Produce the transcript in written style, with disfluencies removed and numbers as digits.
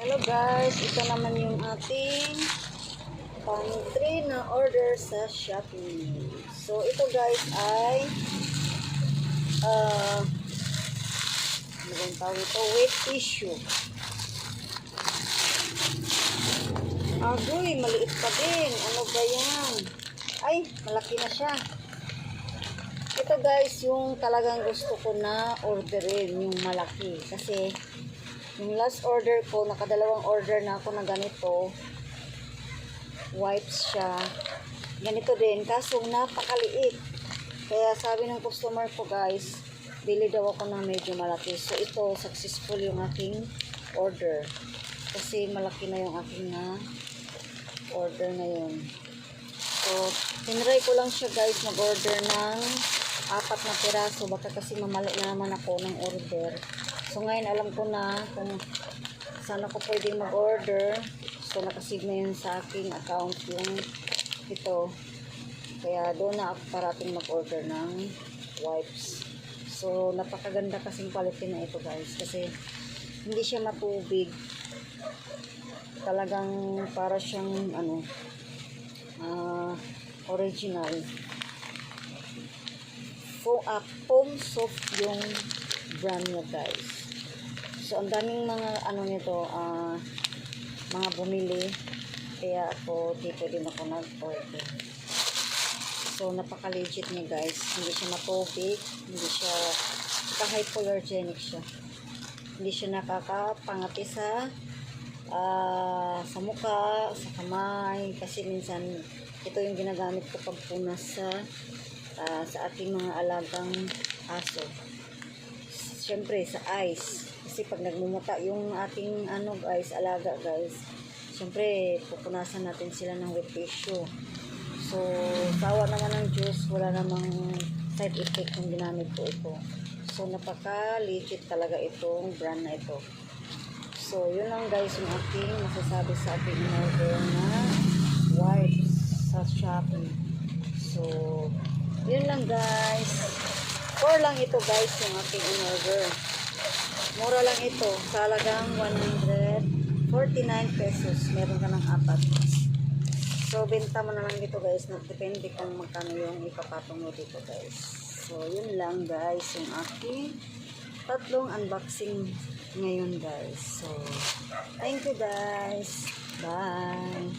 Hello guys, ito naman yung ating pantry na order sa Shopee. So ito guys ay ano bang tawag ito? Wet tissue. Agoy, maliit pa din. Ano ba yan? Ay, malaki na siya. Ito guys, yung talagang gusto ko na orderin, yung malaki. Kasi yung last order ko, nakadalawang order na ako na ganito. Wipes siya. Ganito din, kaso napakaliit. Kaya sabi ng customer ko guys, bili daw ako ng medyo malaki. So ito, successful yung aking order. Kasi malaki na yung aking na order ngayon. So, tinry ko lang siya guys, mag-order ng 4 na piraso. Baka kasi mamali na naman ako ng order. So, ngayon alam ko na kung saan ako pwedeng mag-order. So, nakasave na yun sa aking account yung ito. Kaya doon na ako parating mag-order ng wipes. So, napakaganda kasing quality na ito guys. Kasi, hindi siya matubig. Talagang para siyang, original. Foam soft yung brand niya guys. So, ang daming mga nito, mga bumili. Kaya ako, dito din ako nag-order. So, napaka-legit niya guys. Hindi siya matubig. Hindi siya, hypoallergenic siya. Hindi siya nakakapangati sa mukha, sa kamay. Kasi minsan, ito yung ginagamit ko pagpunas sa ating mga alagang aso. Siyempre, sa eyes. Kasi pag nagmumuta yung ating guys, alaga guys, siyempre pupunasan natin sila ng wet tissue. So sawa naman ng Diyos, wala namang side effect kung ginamit ko ito. So napaka legit talaga itong brand na ito. So yun lang guys yung aking masasabi sa ating order na wipes sa Shopee. So yun lang guys. Or lang ito guys yung aking in-order. Mura lang ito. Sa halagang 149 pesos. Meron ka ng 4. So, benta mo na lang dito guys. Depende kung magkano yung ipapatong mo dito guys. So, yun lang guys. Yung aking 3 unboxing ngayon guys. So, thank you guys. Bye.